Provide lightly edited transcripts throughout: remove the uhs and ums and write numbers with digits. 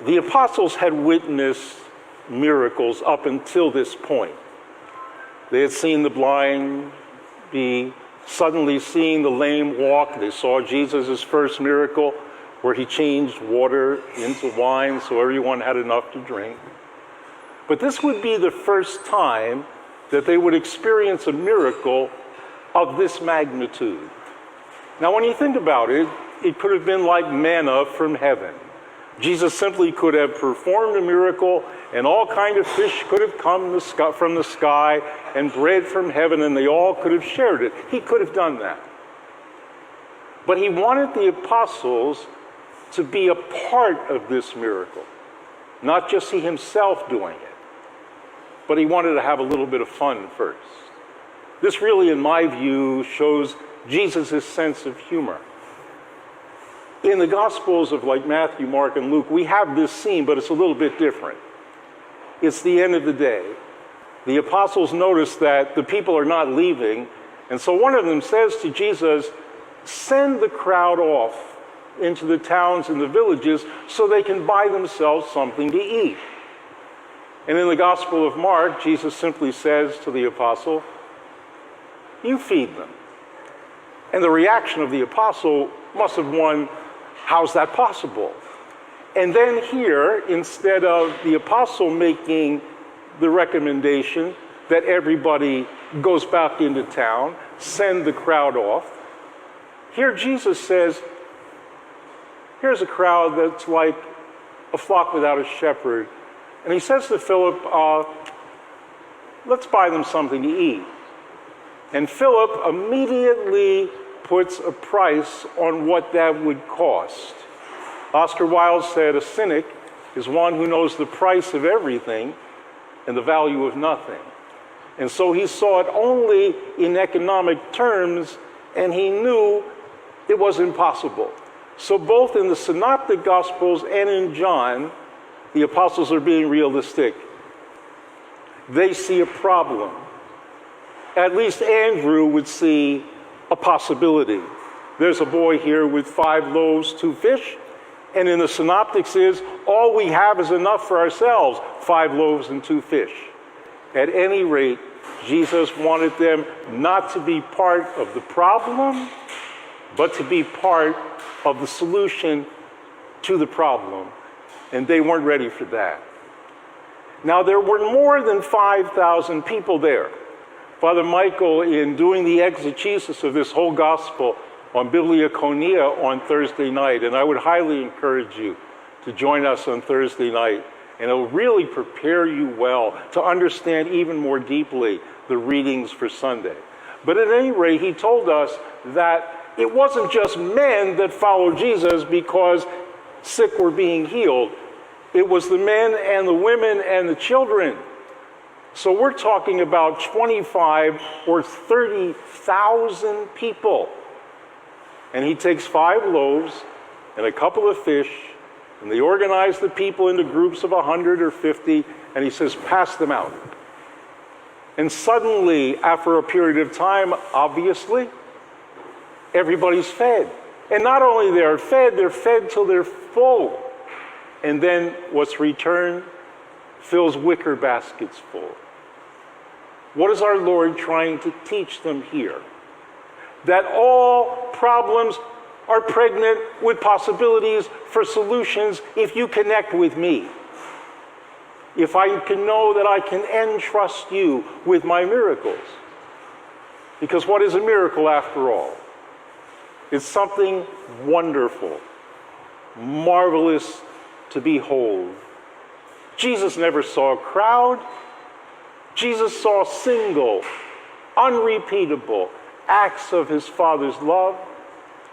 The apostles had witnessed miracles up until this point. They had seen the blind be suddenly seeing the lame walk. They saw Jesus' first miracle where he changed water into wine so everyone had enough to drink. But this would be the first time that they would experience a miracle of this magnitude. Now, when you think about it, it could have been like manna from heaven. Jesus simply could have performed a miracle, and all kind of fish could have come from the sky, and bread from heaven, and they all could have shared it. He could have done that. But he wanted the apostles to be a part of this miracle, not just he himself doing it, but he wanted to have a little bit of fun first. This really, in my view, shows Jesus' sense of humor. In the Gospels of like Matthew, Mark, and Luke, we have this scene, but it's a little bit different. It's the end of the day. The apostles notice that the people are not leaving, and so one of them says to Jesus, send the crowd off into the towns and the villages so they can buy themselves something to eat. And in the Gospel of Mark, Jesus simply says to the apostle, you feed them. And the reaction of the apostle must have won, how's that possible? And then here, instead of the apostle making the recommendation that everybody goes back into town, send the crowd off, here Jesus says, here's a crowd that's like a flock without a shepherd. And he says to Philip, let's buy them something to eat. And Philip immediately puts a price on what that would cost. Oscar Wilde said, a cynic is one who knows the price of everything and the value of nothing. And so he saw it only in economic terms, and he knew it was impossible. So both in the Synoptic Gospels and in John, the apostles are being realistic. They see a problem. At least Andrew would see a possibility. There's a boy here with 5 loaves, 2 fish, and in the Synoptics is, all we have is enough for ourselves, 5 loaves and 2 fish. At any rate, Jesus wanted them not to be part of the problem, but to be part of the solution to the problem. And they weren't ready for that. Now, there were more than 5,000 people there. Father Michael, in doing the exegesis of this whole gospel on Biblioconia on Thursday night, and I would highly encourage you to join us on Thursday night, and it'll really prepare you well to understand even more deeply the readings for Sunday. But at any rate, he told us that it wasn't just men that followed Jesus because sick were being healed. It was the men and the women and the children. So we're talking about 25 or 30,000 people. And he takes 5 loaves and a couple of fish, and they organize the people into groups of 100 or 50, and he says, pass them out. And suddenly, after a period of time, obviously, everybody's fed. And not only they're fed till they're full. And then what's returned fills wicker baskets full. What is our Lord trying to teach them here? That all problems are pregnant with possibilities for solutions if you connect with me. If I can know that I can entrust you with my miracles. Because what is a miracle after all? It's something wonderful, marvelous to behold. Jesus never saw a crowd. Jesus saw single, unrepeatable acts of his Father's love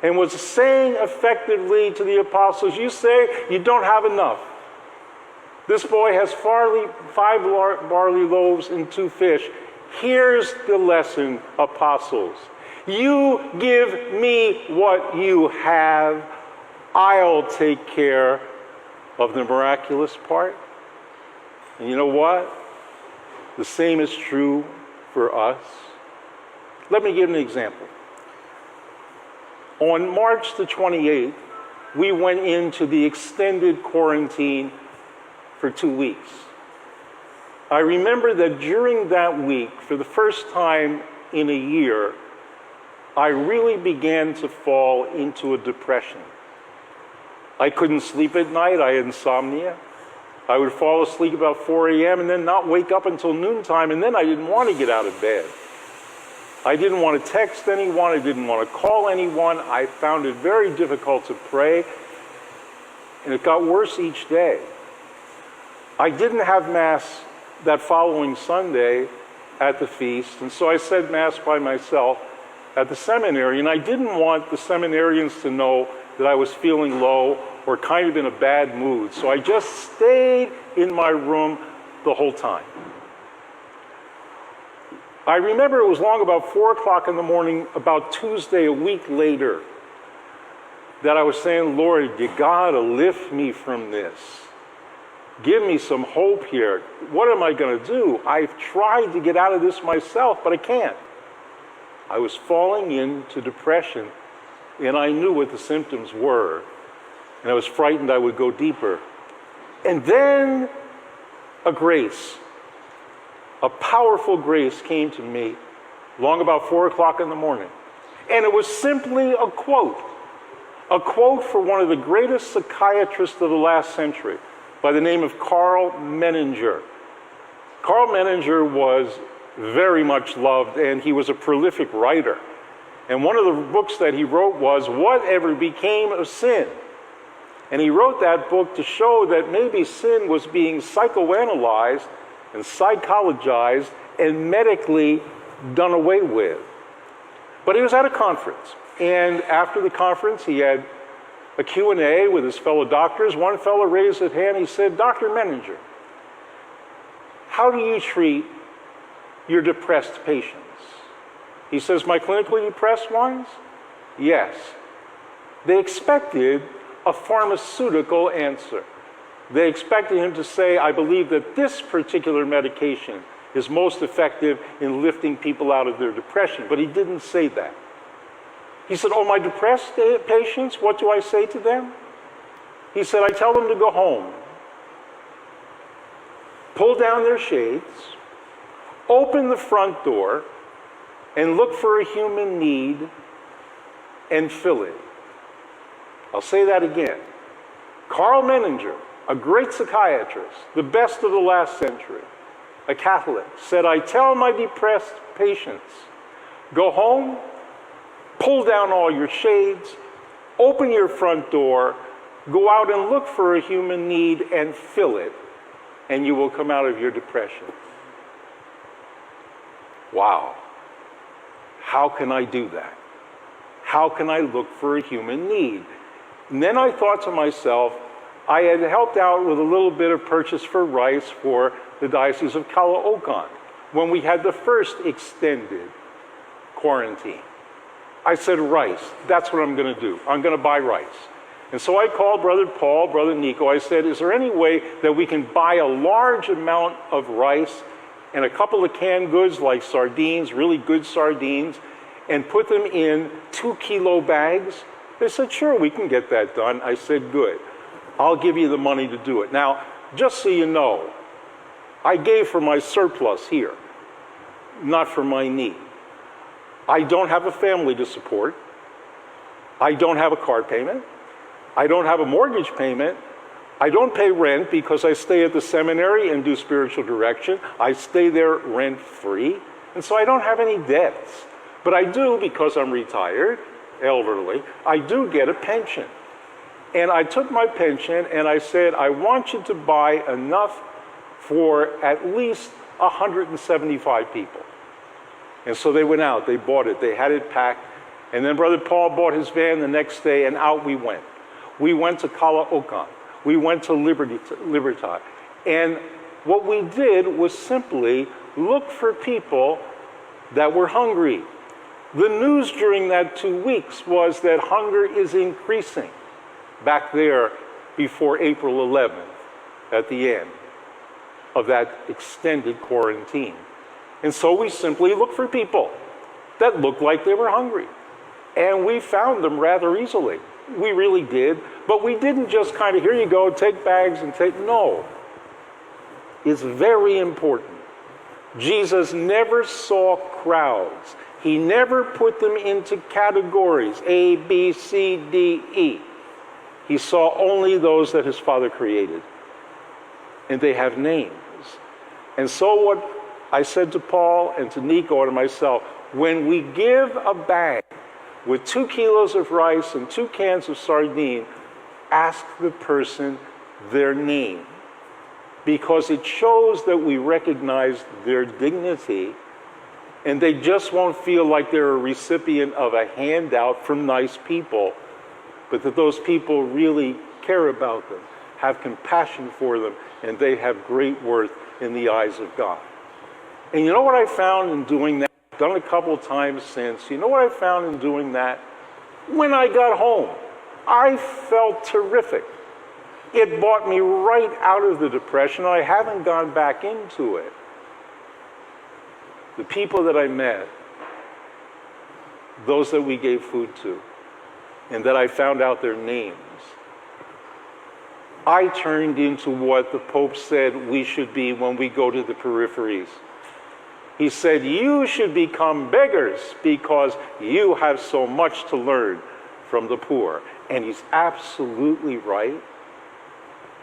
and was saying effectively to the apostles, you say you don't have enough. This boy has 5 barley loaves and 2 fish. Here's the lesson, apostles. You give me what you have. I'll take care of the miraculous part. And you know what? The same is true for us. Let me give an example. On March the 28th, we went into the extended quarantine for 2 weeks. I remember that during that week, for the first time in a year, I really began to fall into a depression. I couldn't sleep at night, I had insomnia. I would fall asleep about 4 a.m. and then not wake up until noontime, and then I didn't want to get out of bed. I didn't want to text anyone, I didn't want to call anyone. I found it very difficult to pray, and it got worse each day. I didn't have Mass that following Sunday at the feast, and so I said Mass by myself at the seminary, and I didn't want the seminarians to know that I was feeling low or kind of in a bad mood, so I just stayed in my room the whole time. I remember it was long about 4 o'clock in the morning, about Tuesday, a week later, that I was saying, Lord, you gotta lift me from this. Give me some hope here. What am I gonna do? I've tried to get out of this myself, but I can't. I was falling into depression, and I knew what the symptoms were, and I was frightened I would go deeper. And then a grace, a powerful grace came to me long about 4 o'clock in the morning. And it was simply a quote for one of the greatest psychiatrists of the last century by the name of Carl Menninger. Carl Menninger was very much loved, and he was a prolific writer. And one of the books that he wrote was Whatever Became of Sin? And he wrote that book to show that maybe sin was being psychoanalyzed and psychologized and medically done away with. But he was at a conference, and after the conference he had a Q&A with his fellow doctors. One fellow raised his hand, he said, Dr. Menninger, how do you treat your depressed patients? He says, my clinically depressed ones? Yes. They expected a pharmaceutical answer. They expected him to say, I believe that this particular medication is most effective in lifting people out of their depression. But he didn't say that. He said, oh, my depressed patients, what do I say to them? He said, I tell them to go home, pull down their shades, open the front door, and look for a human need and fill it. I'll say that again. Carl Menninger, a great psychiatrist, the best of the last century, a Catholic, said, I tell my depressed patients, go home, pull down all your shades, open your front door, go out and look for a human need and fill it, and you will come out of your depression. Wow. How can I do that? How can I look for a human need? And then I thought to myself, I had helped out with a little bit of purchase for rice for the Diocese of Calaocan when we had the first extended quarantine. I said, rice, that's what I'm going to do. I'm going to buy rice. And so I called Brother Paul, Brother Nico. I said, is there any way that we can buy a large amount of rice and a couple of canned goods like sardines, really good sardines, and put them in 2-kilo bags? They said, sure, we can get that done. I said, good. I'll give you the money to do it. Now, just so you know, I gave for my surplus here, not for my need. I don't have a family to support. I don't have a car payment. I don't have a mortgage payment. I don't pay rent because I stay at the seminary and do spiritual direction. I stay there rent-free, and so I don't have any debts. But I do, because I'm retired, elderly, I do get a pension. And I took my pension and I said, I want you to buy enough for at least 175 people. And so they went out, they bought it, they had it packed, and then Brother Paul bought his van the next day, and out we went. We went to Calaocan, we went to Libertad, and what we did was simply look for people that were hungry. The news during that 2 weeks was that hunger is increasing back there before April 11th, at the end of that extended quarantine. And so we simply looked for people that looked like they were hungry. And we found them rather easily. We really did. But we didn't just kind of, here you go, take bags and take, no. It's very important. Jesus never saw crowds. He never put them into categories, A, B, C, D, E. He saw only those that his Father created. And they have names. And so what I said to Paul and to Nico and to myself, when we give a bag with 2 kilos of rice and 2 cans of sardine, ask the person their name. Because it shows that we recognize their dignity, and they just won't feel like they're a recipient of a handout from nice people, but that those people really care about them, have compassion for them, and they have great worth in the eyes of God. And you know what I found in doing that? I've done it a couple of times since. You know what I found in doing that? When I got home, I felt terrific. It brought me right out of the depression. I haven't gone back into it. The people that I met, those that we gave food to, and that I found out their names, I turned into what the Pope said we should be when we go to the peripheries. He said, you should become beggars because you have so much to learn from the poor. And he's absolutely right.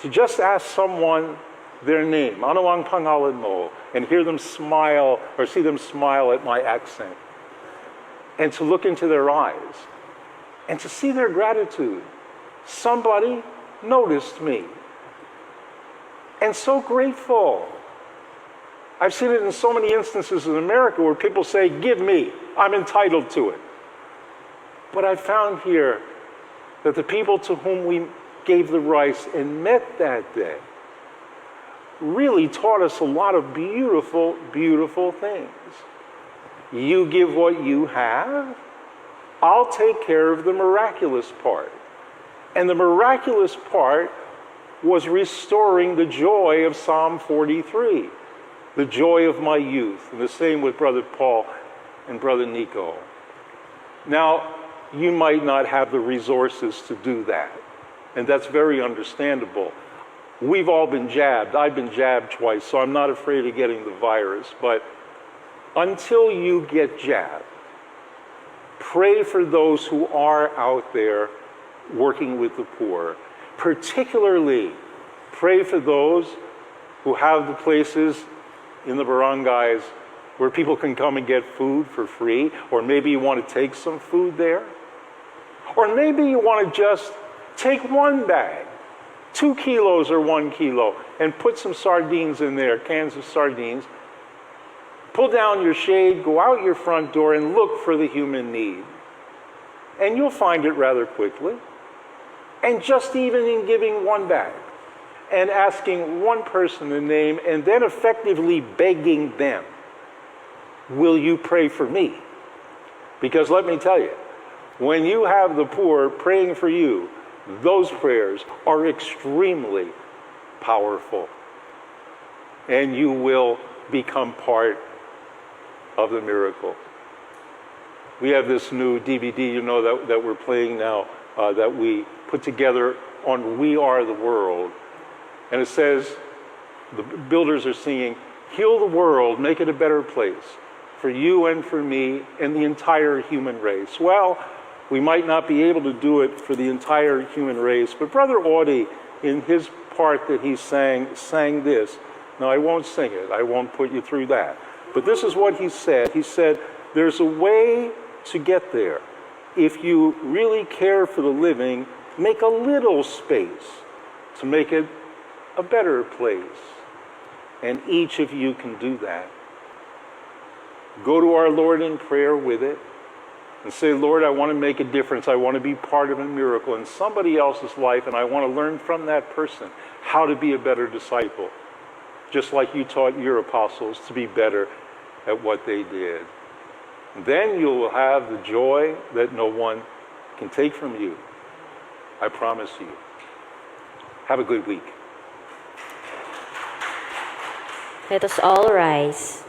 To just ask someone their name, ano ang pangalan mo, and hear them smile or see them smile at my accent, and to look into their eyes, and to see their gratitude. Somebody noticed me. And so grateful. I've seen it in so many instances in America where people say, give me, I'm entitled to it. But I found here that the people to whom we gave the rice and met that day really taught us a lot of beautiful, beautiful things. You give what you have, I'll take care of the miraculous part. And the miraculous part was restoring the joy of Psalm 43, the joy of my youth, and the same with Brother Paul and Brother Nico. Now, you might not have the resources to do that, and that's very understandable. We've all been jabbed. I've been jabbed twice, so I'm not afraid of getting the virus, but until you get jabbed, pray for those who are out there working with the poor. Particularly, pray for those who have the places in the barangays where people can come and get food for free, or maybe you want to take some food there. Or maybe you want to just take one bag, 2 kilos or 1 kilo, and put some sardines in there, cans of sardines. Pull down your shade, go out your front door, and look for the human need. And you'll find it rather quickly. And just even in giving one bag and asking one person the name and then effectively begging them, will you pray for me? Because let me tell you, when you have the poor praying for you, those prayers are extremely powerful. And you will become part of the miracle. We have this new DVD, you know, that we're playing now, that we put together on We Are the World. And it says, the builders are singing, heal the world, make it a better place for you and for me and the entire human race. Well, we might not be able to do it for the entire human race, but Brother Audie, in his part that he sang this. Now, I won't sing it. I won't put you through that. But this is what he said. He said, there's a way to get there. If you really care for the living, make a little space to make it a better place. And each of you can do that. Go to our Lord in prayer with it and say, Lord, I want to make a difference. I want to be part of a miracle in somebody else's life, and I want to learn from that person how to be a better disciple, just like you taught your apostles to be better at what they did. Then you will have the joy that no one can take from you. I promise you. Have a good week. Let us all rise.